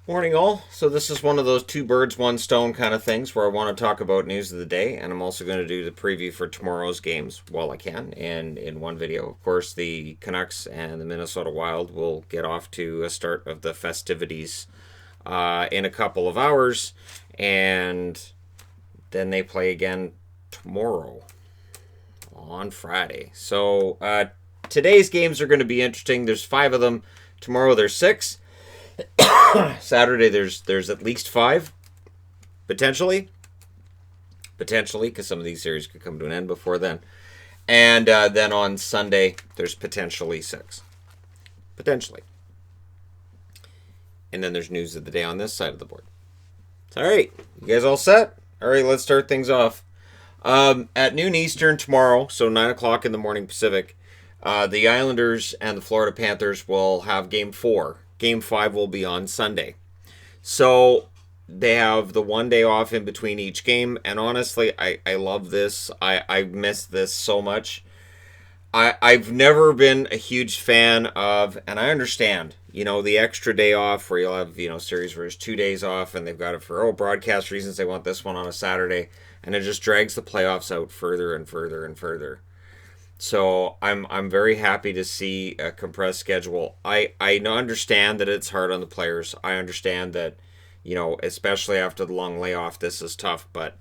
Morning, all. So this is one of those two birds, one stone kind of things where I want to talk about news of the day, and I'm also going to do the preview for tomorrow's games while I can, and in one video. Of course, the Canucks and the Minnesota Wild will get off to a start of the festivities in a couple of hours, and then they play again tomorrow on Friday. So today's games are going to be interesting. There's 5 of them. Tomorrow there's 6. Saturday there's at least 5, potentially, because some of these series could come to an end before then. And then on Sunday there's potentially 6, potentially. And then there's news of the day on this side of the board. All right, you guys all set? All right, let's start things off. At noon Eastern tomorrow, so 9 o'clock in the morning Pacific, the Islanders and the Florida Panthers will have Game 4. Game 5 will be on Sunday. So they have the one day off in between each game. And honestly, I love this. I miss this so much. I've never been a huge fan of, and I understand, the extra day off where you'll have, series where there's 2 days off and they've got it for, broadcast reasons. They want this one on a Saturday. And it just drags the playoffs out further and further and further. So I'm very happy to see a compressed schedule. I understand that it's hard on the players. I understand that, especially after the long layoff, this is tough. But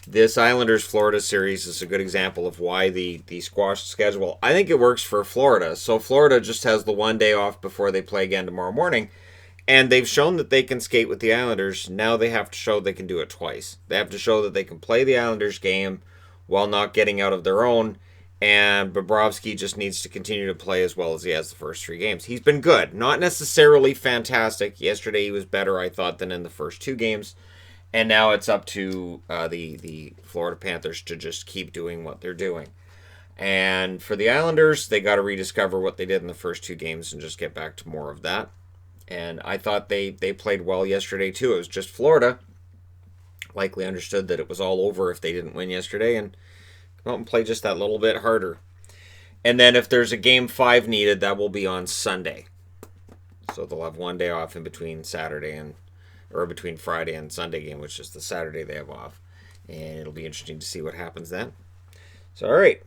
this Islanders Florida series is a good example of why the squashed schedule. I think it works for Florida. So Florida just has the one day off before they play again tomorrow morning. And they've shown that they can skate with the Islanders. Now they have to show they can do it twice. They have to show that they can play the Islanders game while not getting out of their own. And Bobrovsky just needs to continue to play as well as he has the first 3 games. He's been good. Not necessarily fantastic. Yesterday he was better, I thought, than in the first 2 games. And now it's up to the Florida Panthers to just keep doing what they're doing. And for the Islanders, they got to rediscover what they did in the first 2 games and just get back to more of that. And I thought they played well yesterday, too. It was just Florida. Likely understood that it was all over if they didn't win yesterday, and come out and play just that little bit harder. And then if there's a Game 5 needed, that will be on Sunday. So they'll have one day off in between between Friday and Sunday game, which is the Saturday they have off. And it'll be interesting to see what happens then. So, all right.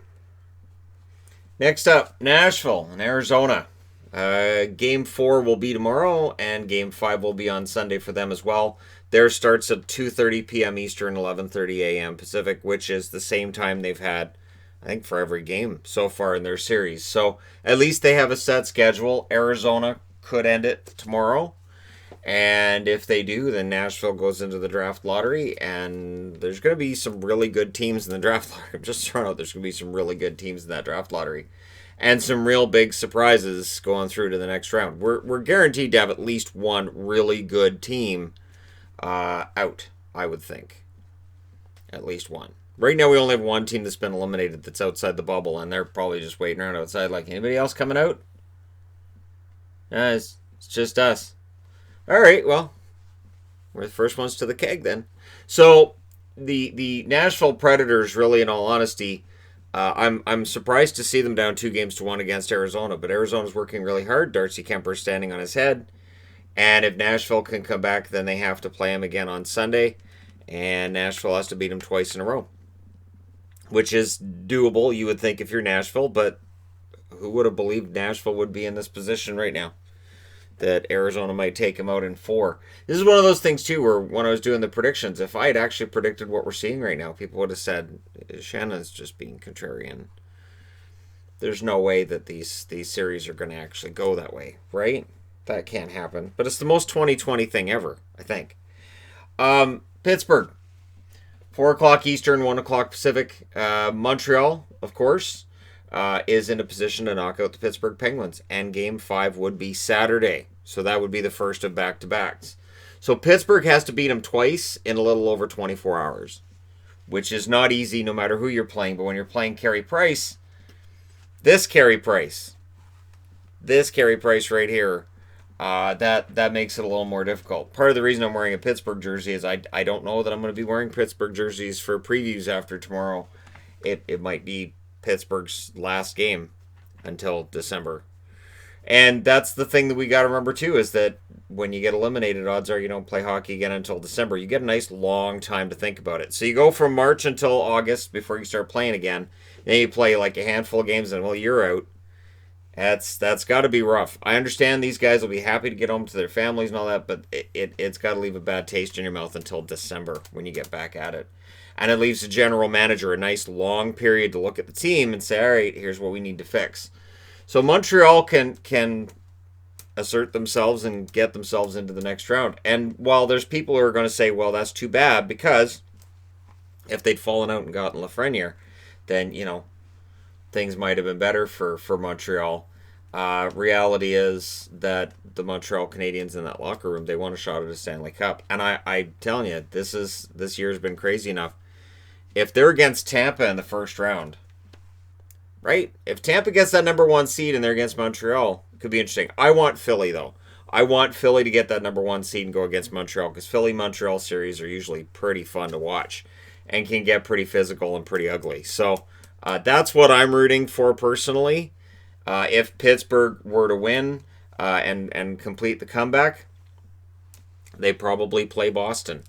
Next up, Nashville and Arizona. Game 4 will be tomorrow, and Game 5 will be on Sunday for them as well. Theirs starts at 2:30 p.m. Eastern, 11:30 a.m. Pacific, which is the same time they've had, I think, for every game so far in their series. So at least they have a set schedule. Arizona could end it tomorrow. And if they do, then Nashville goes into the draft lottery, and there's going to be some really good teams in the draft lottery. I'm just throwing out there's going to be some really good teams in that draft lottery. And some real big surprises going through to the next round. We're guaranteed to have at least one really good team out, I would think. At least one. Right now we only have one team that's been eliminated that's outside the bubble, and they're probably just waiting around outside like, anybody else coming out? It's just us. Alright, well, we're the first ones to the keg then. So, the Nashville Predators, really, in all honesty, I'm surprised to see them down 2-1 against Arizona, but Arizona's working really hard. Darcy Kemper's standing on his head. And if Nashville can come back, then they have to play him again on Sunday. And Nashville has to beat him twice in a row. Which is doable, you would think, if you're Nashville. But who would have believed Nashville would be in this position right now? That Arizona might take him out in 4. This is one of those things, too, where when I was doing the predictions, if I had actually predicted what we're seeing right now, people would have said, Shannon's just being contrarian. There's no way that these series are going to actually go that way, right? That can't happen. But it's the most 2020 thing ever, I think. Pittsburgh. 4 o'clock Eastern, 1 o'clock Pacific. Montreal, of course, is in a position to knock out the Pittsburgh Penguins. And Game 5 would be Saturday. So that would be the first of back-to-backs. So Pittsburgh has to beat them twice in a little over 24 hours. Which is not easy no matter who you're playing. But when you're playing Carey Price, this Carey Price right here, that makes it a little more difficult. Part of the reason I'm wearing a Pittsburgh jersey is I don't know that I'm going to be wearing Pittsburgh jerseys for previews after tomorrow. It might be Pittsburgh's last game until December. And that's the thing that we got to remember too, is that when you get eliminated, odds are you don't play hockey again until December. You get a nice long time to think about it. So you go from March until August before you start playing again. Then you play like a handful of games, and well, you're out. That's got to be rough. I understand these guys will be happy to get home to their families and all that, but it's got to leave a bad taste in your mouth until December when you get back at it. And it leaves the general manager a nice long period to look at the team and say, all right, here's what we need to fix. So Montreal can assert themselves and get themselves into the next round. And while there's people who are going to say, well, that's too bad, because if they'd fallen out and gotten Lafreniere, then, things might have been better for Montreal. Reality is that the Montreal Canadiens in that locker room, they want a shot at a Stanley Cup. And I'm telling you, this year's been crazy enough. If they're against Tampa in the first round, right? If Tampa gets that number 1 seed and they're against Montreal, it could be interesting. I want Philly, though. I want Philly to get that number 1 seed and go against Montreal, because Philly-Montreal series are usually pretty fun to watch and can get pretty physical and pretty ugly. So that's what I'm rooting for personally. If Pittsburgh were to win and complete the comeback, they probably play Boston.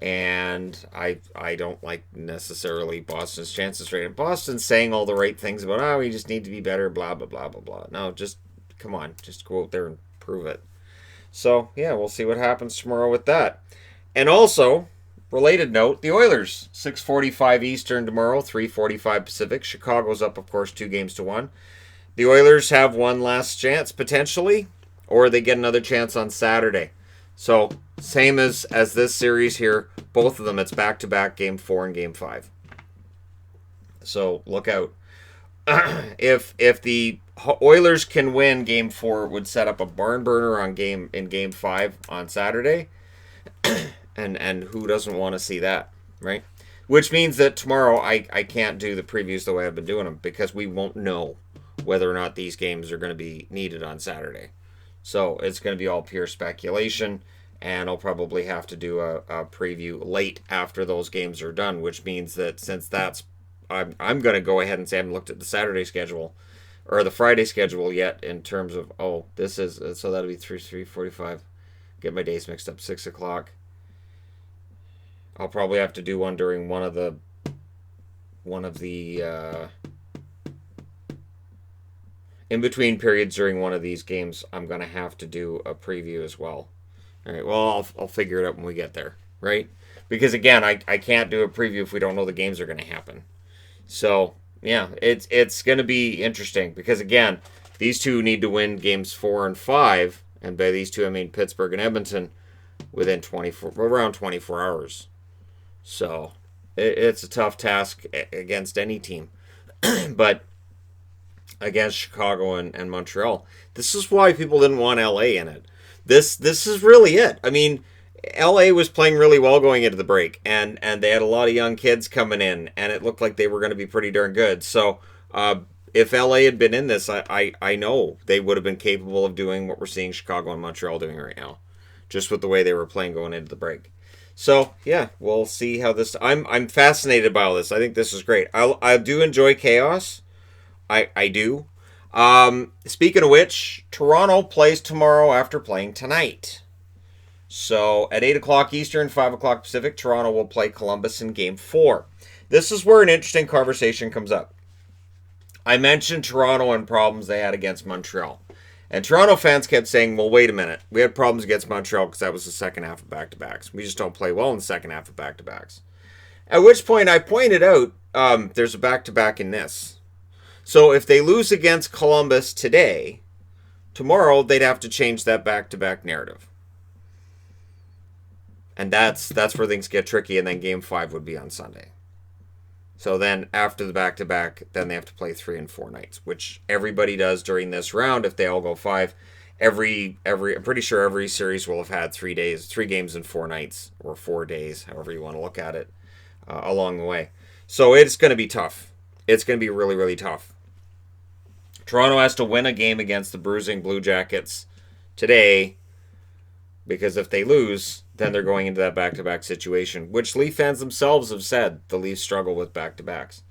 And I don't like necessarily Boston's chances right now. Boston's saying all the right things about, we just need to be better, blah, blah, blah, blah, blah. No, just, come on, just go out there and prove it. So, yeah, we'll see what happens tomorrow with that. And also, related note, the Oilers, 6:45 Eastern tomorrow, 3:45 Pacific. Chicago's up, of course, 2-1. The Oilers have one last chance, potentially, or they get another chance on Saturday. So, same as this series here, both of them, it's back-to-back Game 4 and Game 5. So, look out. If the Oilers can win Game 4, it would set up a barn burner in Game 5 on Saturday. And who doesn't want to see that, right? Which means that tomorrow I can't do the previews the way I've been doing them, because we won't know whether or not these games are going to be needed on Saturday. So it's going to be all pure speculation, and I'll probably have to do a preview late after those games are done, which means that since that's... I'm going to go ahead and say I haven't looked at the Saturday schedule or the Friday schedule yet in terms of, this is... So that'll be 3:45. Get my days mixed up. 6 o'clock. I'll probably have to do one during one of the in between periods during one of these games. I'm going to have to do a preview as well. All right, well, I'll figure it out when we get there, right? Because, again, I can't do a preview if we don't know the games are going to happen. So, yeah, it's going to be interesting because, again, these two need to win games 4 and 5, and by these two I mean Pittsburgh and Edmonton, within around 24 hours. So, it's a tough task against any team. But against Chicago and Montreal, this is why people didn't want LA in it. This is really it. I mean, LA was playing really well going into the break, and they had a lot of young kids coming in, and it looked like they were going to be pretty darn good. So if LA had been in this, I know they would have been capable of doing what we're seeing Chicago and Montreal doing right now, just with the way they were playing going into the break. So yeah, we'll see how this... I'm fascinated by all this. I think this is great. I do enjoy chaos. I do. Speaking of which, Toronto plays tomorrow after playing tonight. So at 8 o'clock Eastern, 5 o'clock Pacific, Toronto will play Columbus in Game 4. This is where an interesting conversation comes up. I mentioned Toronto and problems they had against Montreal. And Toronto fans kept saying, well, wait a minute. We had problems against Montreal because that was the second half of back-to-backs. We just don't play well in the second half of back-to-backs. At which point I pointed out there's a back-to-back in this. So if they lose against Columbus today, tomorrow they'd have to change that back-to-back narrative. And that's where things get tricky, and then Game 5 would be on Sunday. So then after the back-to-back, then they have to play 3 and 4 nights, which everybody does during this round if they all go 5. I'm pretty sure every series will have had 3 games and 4 nights, or 4 days, however you want to look at it, along the way. So it's going to be tough. It's going to be really, really tough. Toronto has to win a game against the bruising Blue Jackets today, because if they lose, then they're going into that back-to-back situation, which Leaf fans themselves have said the Leafs struggle with back-to-backs.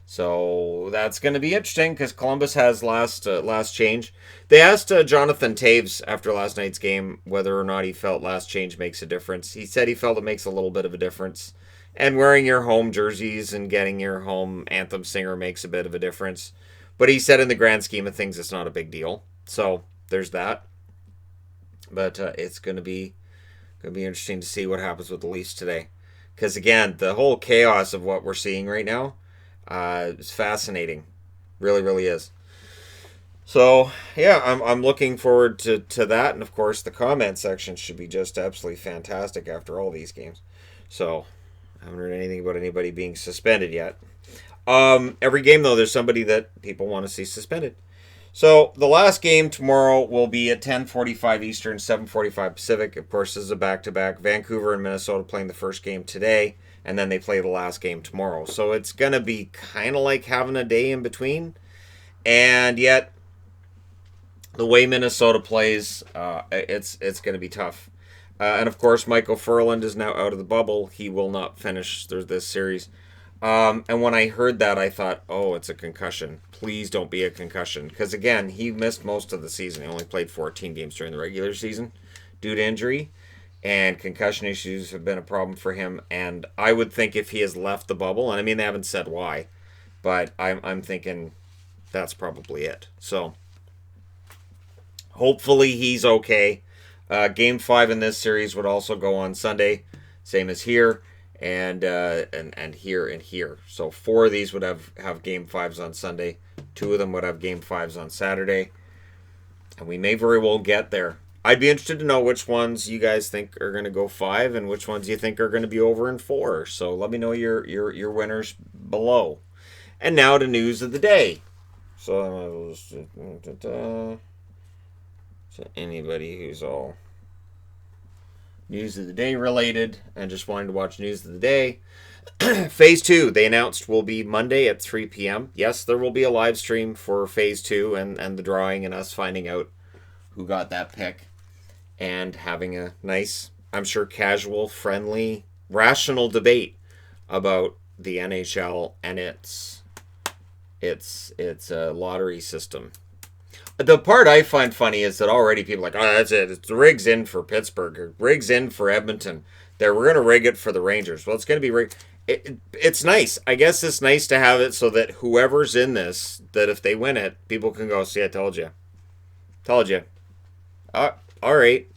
So that's going to be interesting because Columbus has last change. They asked Jonathan Taves after last night's game whether or not he felt last change makes a difference. He said he felt it makes a little bit of a difference. And wearing your home jerseys and getting your home anthem singer makes a bit of a difference. But he said in the grand scheme of things, it's not a big deal. So there's that. But it's going to be interesting to see what happens with the Leafs today. Because again, the whole chaos of what we're seeing right now is fascinating. Really, really is. So yeah, I'm looking forward to that, and of course the comment section should be just absolutely fantastic after all these games. So I haven't heard anything about anybody being suspended yet. Every game though, there's somebody that people want to see suspended. So the last game tomorrow will be at 10:45 Eastern, 7:45 Pacific. Of course, this is a back-to-back. Vancouver and Minnesota playing the first game today, and then they play the last game tomorrow. So it's gonna be kind of like having a day in between, and yet the way Minnesota plays, it's gonna be tough. And of course, Michael Furland is now out of the bubble. He will not finish this series. And when I heard that, I thought, oh, it's a concussion. Please don't be a concussion. Because, again, he missed most of the season. He only played 14 games during the regular season due to injury. And concussion issues have been a problem for him. And I would think if he has left the bubble, and I mean, they haven't said why, but I'm thinking that's probably it. So, hopefully he's okay. Game 5 in this series would also go on Sunday, same as here. And here and here. So 4 of these would have game 5s on Sunday. 2 of them would have game 5s on Saturday. And we may very well get there. I'd be interested to know which ones you guys think are going to go 5 and which ones you think are going to be over in 4. So let me know your winners below. And now to news of the day. So anybody who's all news of the day related and just wanting to watch news of the day. Phase 2, they announced, will be Monday at 3 p.m. Yes, there will be a live stream for Phase 2 and the drawing and us finding out who got that pick and having a nice, I'm sure, casual, friendly, rational debate about the NHL and its lottery system. The part I find funny is that already people are like, oh, that's it. It's rigs in for Pittsburgh. Or rigs in for Edmonton. We're going to rig it for the Rangers. Well, it's going to be rigged. It's nice. I guess it's nice to have it so that whoever's in this, that if they win it, people can go, see, I told you. Told you. All right.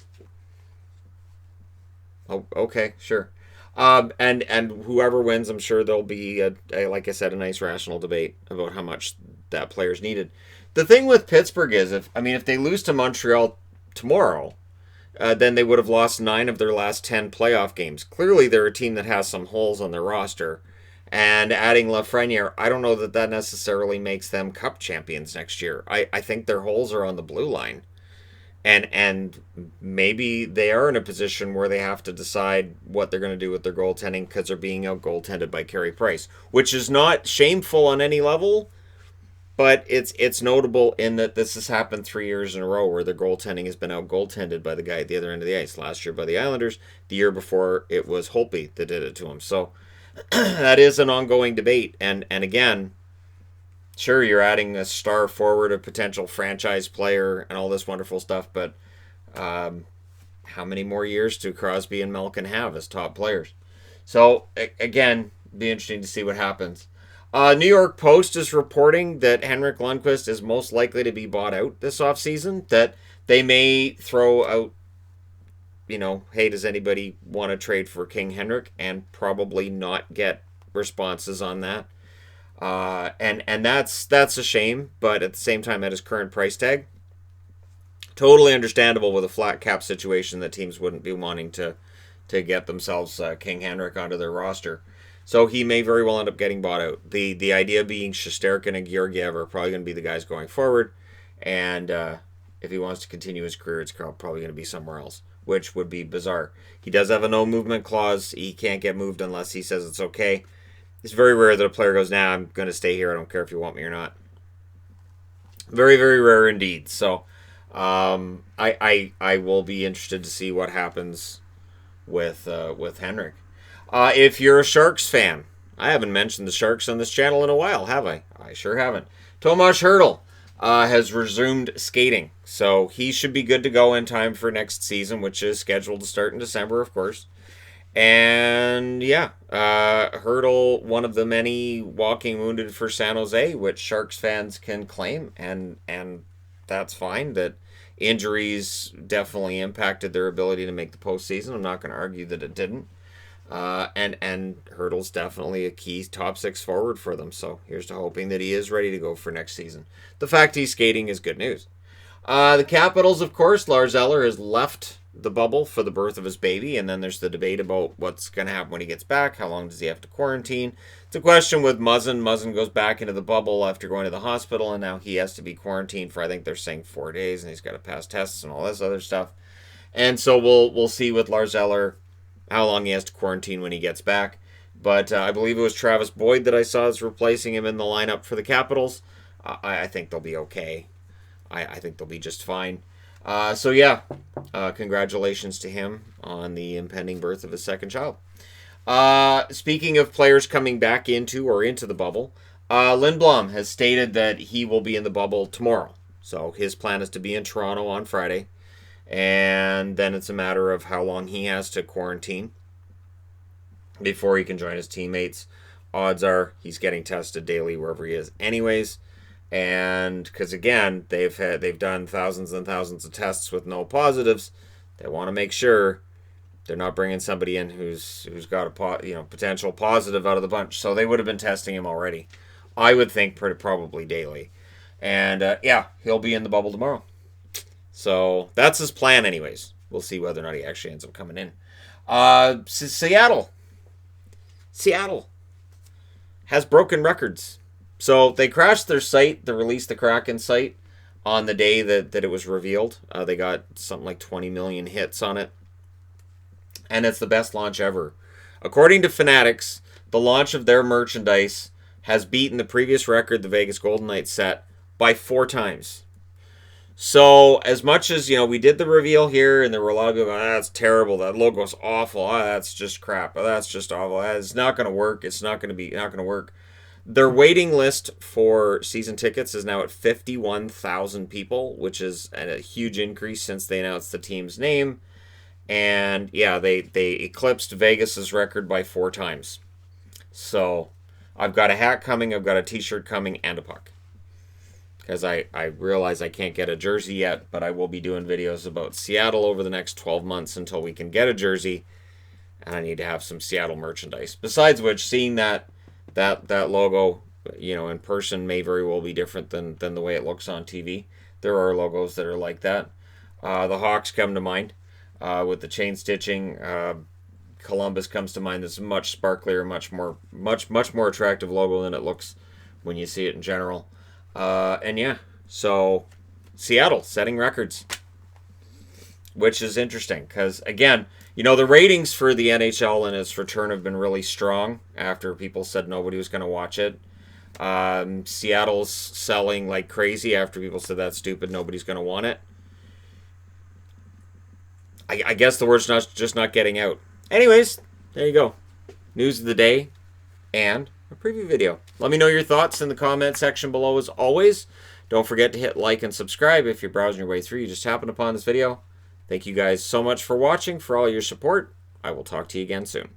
Oh, okay, sure. And whoever wins, I'm sure there'll be, like I said, a nice rational debate about how much that player's needed. The thing with Pittsburgh is, if they lose to Montreal tomorrow, then they would have lost 9 of their last 10 playoff games. Clearly, they're a team that has some holes on their roster. And adding Lafreniere, I don't know that necessarily makes them cup champions next year. I think their holes are on the blue line. And maybe they are in a position where they have to decide what they're going to do with their goaltending because they're being out-goaltended by Carey Price, which is not shameful on any level. But it's notable in that this has happened 3 years in a row where the goaltending has been out-goaltended by the guy at the other end of the ice. Last year by the Islanders. The year before it was Holtby that did it to him. So that is an ongoing debate. And again, sure, you're adding a star forward, a potential franchise player, and all this wonderful stuff. But how many more years do Crosby and Malkin have as top players? So again, be interesting to see what happens. New York Post is reporting that Henrik Lundqvist is most likely to be bought out this offseason, that they may throw out, hey, does anybody want to trade for King Henrik, and probably not get responses on that. And that's a shame, but at the same time, at his current price tag, totally understandable with a flat cap situation that teams wouldn't be wanting to get themselves King Henrik onto their roster. So he may very well end up getting bought out. The idea being Shesterkin and Georgiev are probably going to be the guys going forward. And if he wants to continue his career, it's probably going to be somewhere else, which would be bizarre. He does have a no movement clause. He can't get moved unless he says it's okay. It's very rare that a player goes, nah, I'm going to stay here. I don't care if you want me or not. Very, very rare indeed. So I will be interested to see what happens with Henrik. If you're a Sharks fan, I haven't mentioned the Sharks on this channel in a while, have I? I sure haven't. Tomas Hertl has resumed skating, so he should be good to go in time for next season, which is scheduled to start in December, of course. And yeah, Hertl, one of the many walking wounded for San Jose, which Sharks fans can claim, and that's fine. That injuries definitely impacted their ability to make the postseason. I'm not going to argue that it didn't. And Hertl's definitely a key top six forward for them. So here's to hoping that he is ready to go for next season. The fact he's skating is good news. The Capitals, of course, Lars Eller has left the bubble for the birth of his baby, and then there's the debate about what's going to happen when he gets back. How long does he have to quarantine? It's a question with Muzzin. Muzzin goes back into the bubble after going to the hospital, and now he has to be quarantined for, I think they're saying 4 days, and he's got to pass tests and all this other stuff. And so we'll see with Lars Eller how long he has to quarantine when he gets back. But I believe it was Travis Boyd that I saw is replacing him in the lineup for the Capitals. I think they'll be okay. I think they'll be just fine. So yeah, congratulations to him on the impending birth of his second child. Speaking of players coming back into the bubble, Lindblom has stated that he will be in the bubble tomorrow. So his plan is to be in Toronto on Friday, and then it's a matter of how long he has to quarantine before he can join his teammates. Odds are he's getting tested daily wherever he is anyways. And because again, they've done thousands and thousands of tests with no positives, they want to make sure they're not bringing somebody in who's got a potential positive out of the bunch. So they would have been testing him already, I would think, probably daily. And yeah, he'll be in the bubble tomorrow. So that's his plan, anyways. We'll see whether or not he actually ends up coming in. Seattle has broken records. So they crashed their site, the Release the Kraken site, on the day that it was revealed. They got something like 20 million hits on it. And it's the best launch ever. According to Fanatics, the launch of their merchandise has beaten the previous record the Vegas Golden Knights set by 4 times. So as much as, we did the reveal here, and there were a lot of people going, that's terrible, that logo's awful, that's just crap, that's just awful, it's not going to work, it's not going to work. Their waiting list for season tickets is now at 51,000 people, which is a huge increase since they announced the team's name. And yeah, they eclipsed Vegas's record by 4 times. So I've got a hat coming, I've got a t-shirt coming, and a puck. Because I realize I can't get a jersey yet, but I will be doing videos about Seattle over the next 12 months until we can get a jersey. And I need to have some Seattle merchandise. Besides which, seeing that logo, in person may very well be different than the way it looks on TV. There are logos that are like that. The Hawks come to mind with the chain stitching. Columbus comes to mind. This is much sparklier, much more attractive logo than it looks when you see it in general. And yeah, so Seattle setting records, which is interesting because again, the ratings for the NHL and its return have been really strong after people said nobody was going to watch it. Seattle's selling like crazy after people said that's stupid, nobody's going to want it. I guess the word's just not getting out. Anyways, there you go. News of the day and a preview video. Let me know your thoughts in the comment section below as always. Don't forget to hit like and subscribe if you're browsing your way through. You just happened upon this video. Thank you guys so much for watching, for all your support. I will talk to you again soon.